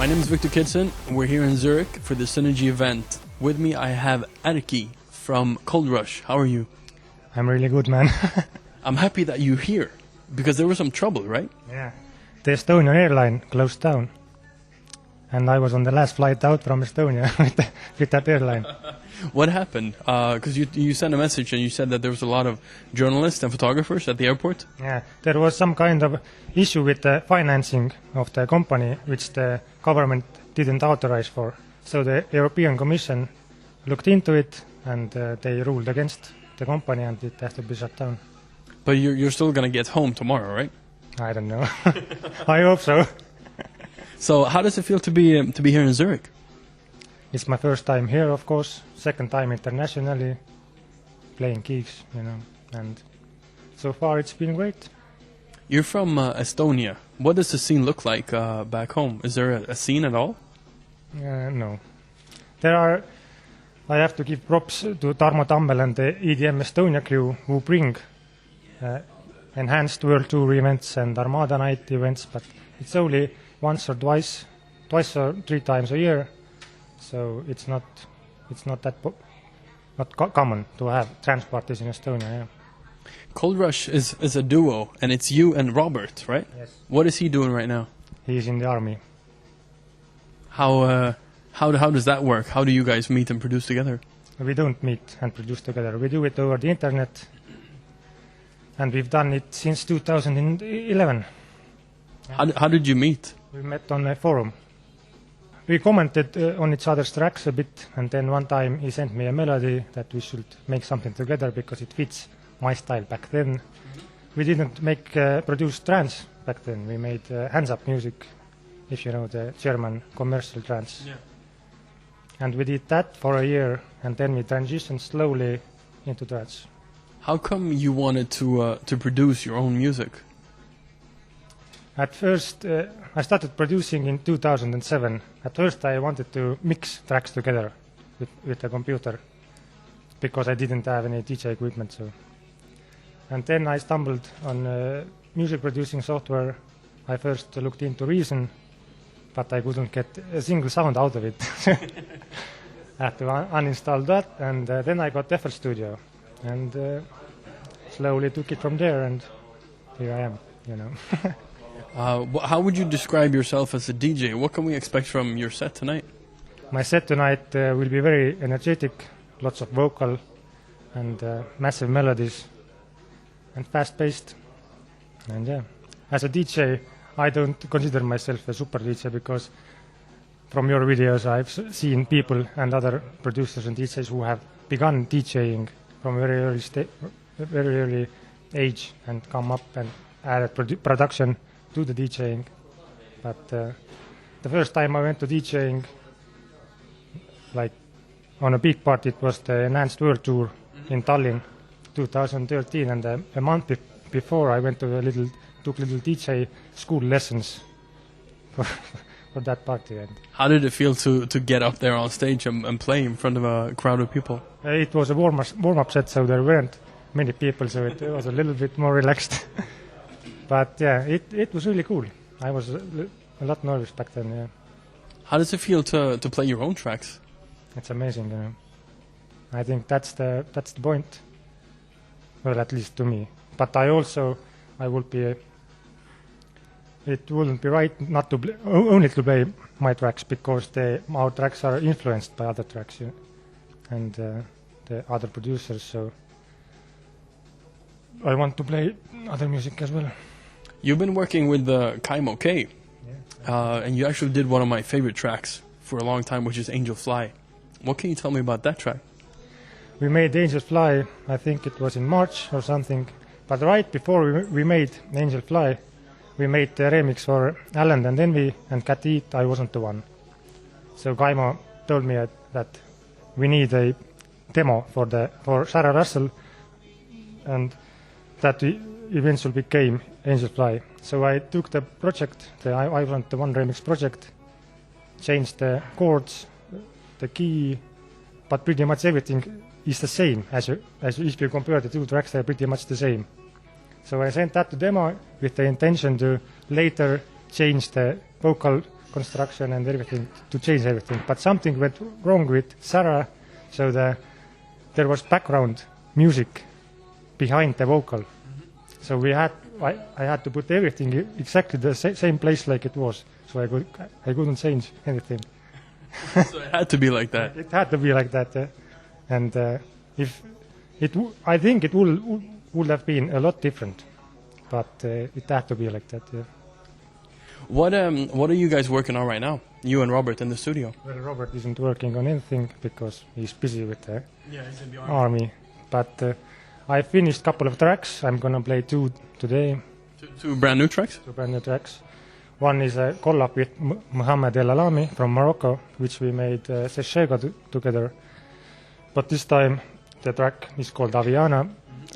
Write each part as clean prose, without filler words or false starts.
My name is Viktor Kidson. We're here in Zürich for the Synergy event. With me I have Erkki from Cold Rush. How are you? I'm really good, man. I'm happy that you're here, because there was some trouble, right? Yeah. The Estonian airline closed down. And I was on the last flight out from Estonia with that airline. What happened? Because you sent a message and you said that there was a lot of journalists and photographers at the airport. Yeah, there was some kind of issue with the financing of the company, which the government didn't authorize for. So the European Commission looked into it, and they ruled against the company, and it has to be shut down. But you're still going to get home tomorrow, right? I don't know. I hope so. So how does it feel to be here in Zurich? It's my first time here, of course. Second time internationally, playing gigs, and so far it's been great. You're from Estonia. What does the scene look like back home? Is there a scene at all? No. I have to give props to Tarmo Tammel and the EDM Estonia crew, who bring enhanced World Tour events and Armada Night events, but it's only once or twice or three times a year, so it's not that common to have trance parties in Estonia. Yeah. Cold Rush is a duo, and it's you and Robert, right? Yes. What is he doing right now? He's in the army. How does that work? How do you guys meet and produce together? We don't meet and produce together. We do it over the internet, and we've done it since 2011. How did you meet? We met on a forum. We commented on each other's tracks a bit, and then one time he sent me a melody that we should make something together because it fits my style back then. We didn't produce trance back then. We made hands-up music, if you know the German commercial trance. Yeah. And we did that for a year, and then we transitioned slowly into trance. How come you wanted to produce your own music? At first, I started producing in 2007. At first, I wanted to mix tracks together with a computer, because I didn't have any DJ equipment. And then I stumbled on music producing software. I first looked into Reason, but I couldn't get a single sound out of it. I had to uninstall that, and then I got FL Studio, and slowly took it from there, and here I am, How would you describe yourself as a DJ? What can we expect from your set tonight? My set tonight will be very energetic, lots of vocal and massive melodies and fast-paced. And yeah, as a DJ, I don't consider myself a super DJ, because from your videos I've seen people and other producers and DJs who have begun DJing from very early age and come up and added production to the DJing. But the first time I went to DJing, like on a big part, it was the Enhanced World Tour in Tallinn, 2013, and a month before I went to took little DJ school lessons for that party. And how did it feel to get up there on stage and play in front of a crowd of people? It was a warm-up set, so there weren't many people, so it was a little bit more relaxed. But yeah, it was really cool. I was a lot nervous back then. Yeah. How does it feel to play your own tracks? It's amazing. I think that's the point. Well, at least to me. But it wouldn't be right not to only to play my tracks, because our tracks are influenced by other tracks, and the other producers. So I want to play other music as well. You've been working with Kaimo K, and you actually did one of my favorite tracks for a long time, which is Angel Fly. What can you tell me about that track? We made Angel Fly, I think it was in March or something, but right before we made Angel Fly, we made the remix for Alan and Envy and Cat Eat. I wasn't the one. So Kaimo told me that we need a demo for Sarah Russell, and that eventually became Angel Fly. So I took the project, I Want the One remix project, changed the chords, the key, but pretty much everything is the same. As if you compare the two tracks, they're pretty much the same. So I sent that to demo with the intention to later change the vocal construction and everything to change everything. But something went wrong with Sarah, so there was background music behind the vocal. So I had to put everything exactly the same place like it was. So I couldn't change anything. So it had to be like that. It had to be like that, and I think it would have been a lot different, but it had to be like that. Yeah. What are you guys working on right now? You and Robert in the studio. Well, Robert isn't working on anything because he's busy with the he's in the army. But I finished a couple of tracks. I'm gonna play 2 today. Two brand new tracks? 2 brand new tracks. One is a collab with Mohammed El Alami from Morocco, which we made Seshega together. But this time the track is called Aviana,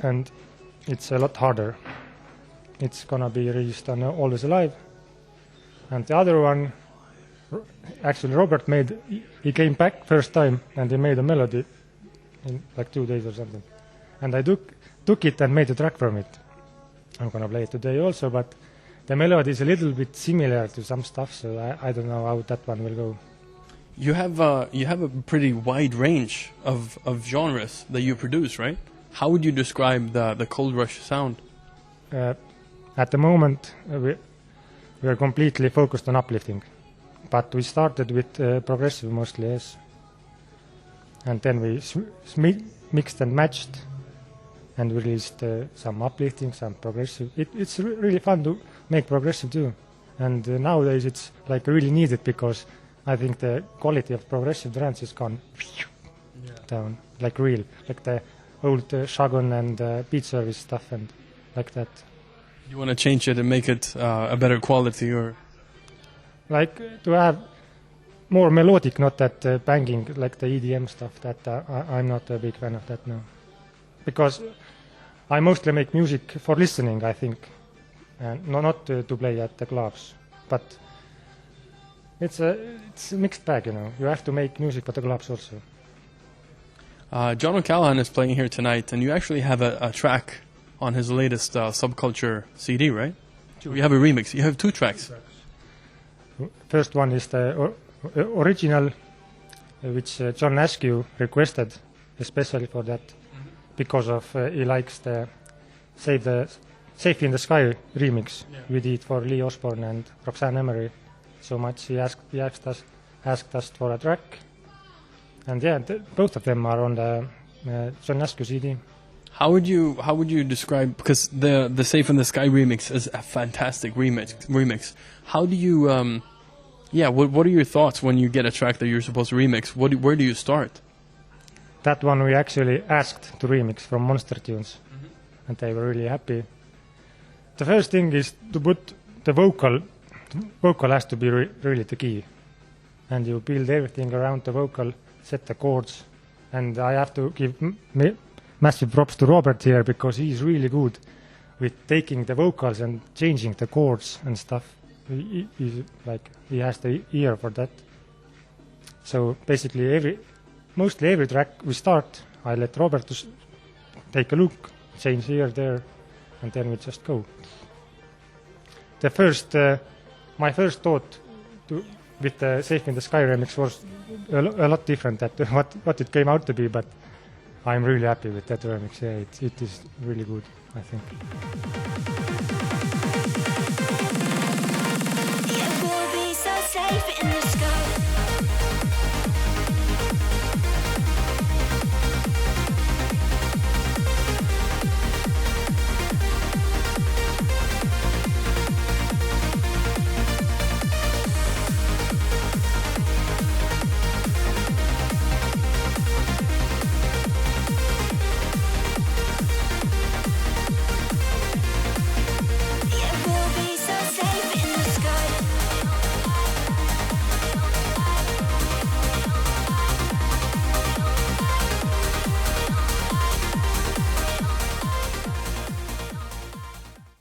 and it's a lot harder. It's gonna be released on Always Alive. And the other one, actually Robert he came back first time and he made a melody in like 2 days or something. And I took it and made a track from it. I'm gonna play it today also, but the melody is a little bit similar to some stuff, so I don't know how that one will go. You have a pretty wide range of genres that you produce, right? How would you describe the Cold Rush sound? At the moment, we are completely focused on uplifting, but we started with progressive mostly, yes. And then we mixed and matched and released some uplifting, some progressive. It's really fun to make progressive too. And nowadays it's like really needed because I think the quality of progressive trance has gone down, like real, like the old Shagun and Beat Service stuff and like that. You want to change it and make it a better quality, or like to have more melodic, not that banging like the EDM stuff. That I'm not a big fan of that now, because I mostly make music for listening, I think, and not to play at the clubs. But it's a mixed bag, you know. You have to make music for the clubs also. John O'Callaghan is playing here tonight, and you actually have a track on his latest Subculture CD, right? You have a remix. You have 2 tracks. First one is the original, which John Askew requested, especially for that, because of he likes the Safe in the Sky remix we did for Lee Osborne and Roxanne Emery so much. He asked us for a track, and both of them are on the John Askew CD. How would you describe, because the Safe in the Sky remix is a fantastic remix. How do you what are your thoughts when you get a track that you're supposed to remix? Where do you start? That one we actually asked to remix from Monster Tunes, and they were really happy. The first thing is to put the vocal. Vocal has to be really the key, and you build everything around the vocal, set the chords, and I have to give massive props to Robert here because he's really good with taking the vocals and changing the chords and stuff. He has the ear for that. So basically mostly every track we start, I let Robert take a look, change here, there, and then we just go. My first thought with the Safe in the Sky remix was a lot different than what it came out to be, but I'm really happy with that remix. Yeah, it is really good, I think. You will be so safe in